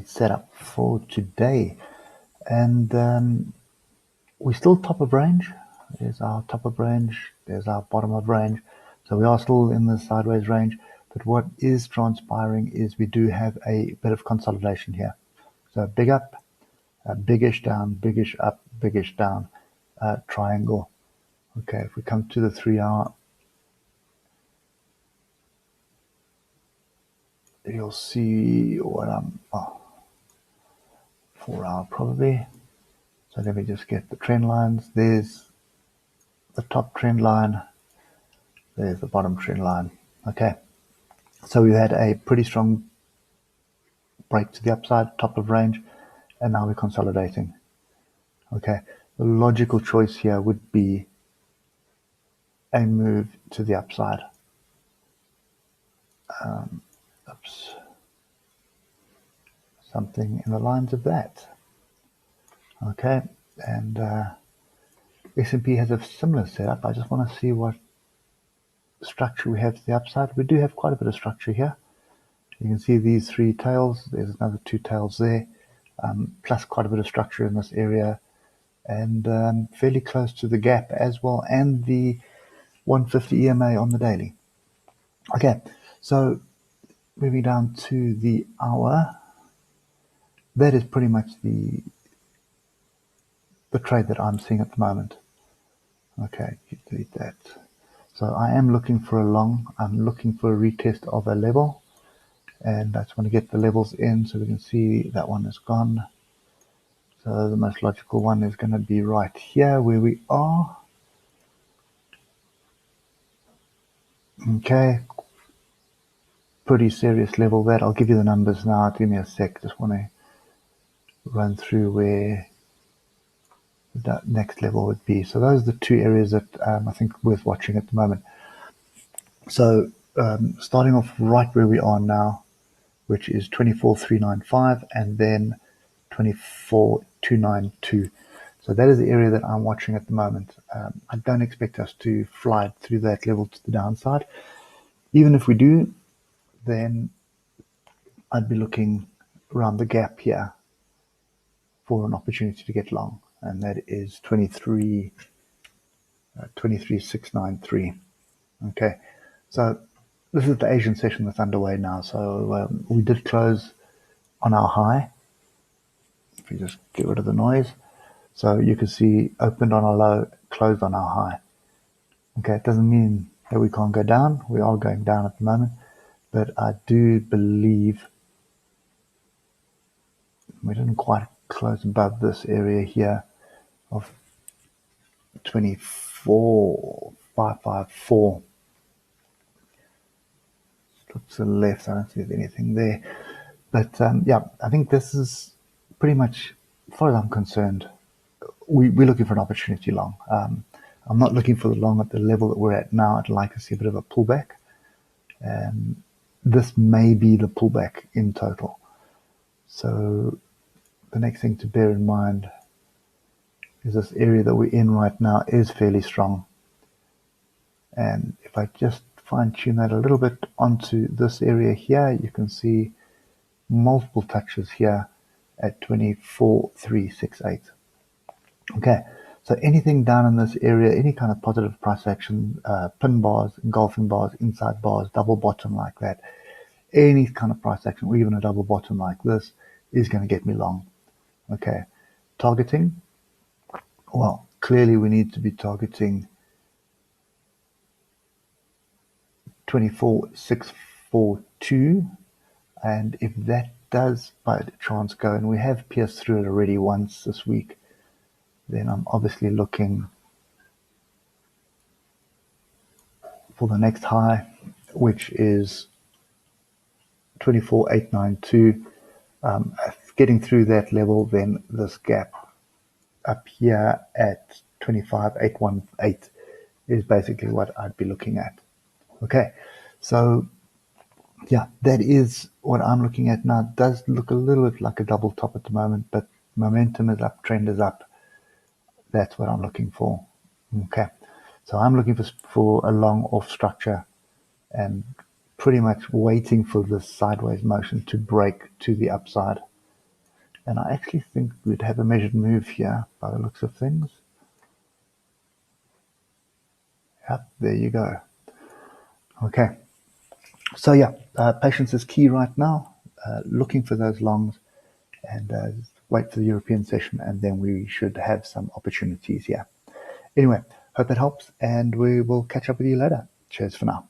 setup for today, and we're still top of range. There's our top of range, there's our bottom of range, so we are still in the sideways range, but what is transpiring is we do have a bit of consolidation here. So big up, biggish down, biggish up, biggish down, triangle. Okay, if we come to the 3-hour, you'll see what 4-hour probably. So let me just get the trend lines. There's the top trend line. There's the bottom trend line. Okay. So we had a pretty strong break to the upside, top of range, and now we're consolidating. Okay. The logical choice here would be a move to the upside. Oops. Something in the lines of that. Okay. And S&P has a similar setup. I just want to see what structure we have to the upside. We do have quite a bit of structure here. You can see these 3 tails. There's another 2 tails there, plus quite a bit of structure in this area, and fairly close to the gap as well, and the 150 EMA on the daily. Okay, so moving down to the hour, that is pretty much the trade that I'm seeing at the moment. Okay, you delete that. So I am looking for a long. I'm looking for a retest of a level, and I just want to get the levels in so we can see that one is gone. So the most logical one is going to be right here where we are. Okay, pretty serious level that. I'll give you the numbers now. Give me a sec. Just want to run through where that next level would be. So those are the 2 areas that I think worth watching at the moment. So starting off right where we are now, which is 24,395 and then 24,292. So that is the area that I'm watching at the moment. I don't expect us to fly through that level to the downside. Even if we do, then I'd be looking around the gap here for an opportunity to get long, and that is 23,693. Okay, so this is the Asian session that's underway now. So we did close on our high. If you just get rid of the noise, so you can see opened on our low, closed on our high. Okay, it doesn't mean that we can't go down. We are going down at the moment, but I do believe we didn't quite close above this area here of 24,554. Look to the left, I don't see anything there. But yeah, I think this is pretty much, as far as I'm concerned, we're looking for an opportunity long. I'm not looking for the long at the level that we're at now. I'd like to see a bit of a pullback. This may be the pullback in total. So the next thing to bear in mind is this area that we're in right now is fairly strong. And if I just fine tune that a little bit onto this area here, you can see multiple touches here at 24,368. Okay, so anything down in this area, any kind of positive price action, pin bars, engulfing bars, inside bars, double bottom like that, any kind of price action, or even a double bottom like this, is going to get me long. Okay, targeting, well, clearly we need to be targeting 24,642, and if that does by chance go, and we have pierced through it already once this week, then I'm obviously looking for the next high, which is 24,892. Getting through that level, then this gap up here at 25,818 is basically what I'd be looking at. Okay, so yeah, that is what I'm looking at now. It does look a little bit like a double top at the moment, but momentum is up, trend is up. That's what I'm looking for. Okay, so I'm looking for a long off structure and pretty much waiting for this sideways motion to break to the upside. And I actually think we'd have a measured move here by the looks of things. Yep, there you go. Okay. So yeah, patience is key right now. Looking for those longs and wait for the European session, and then we should have some opportunities here. Anyway, hope it helps, and we will catch up with you later. Cheers for now.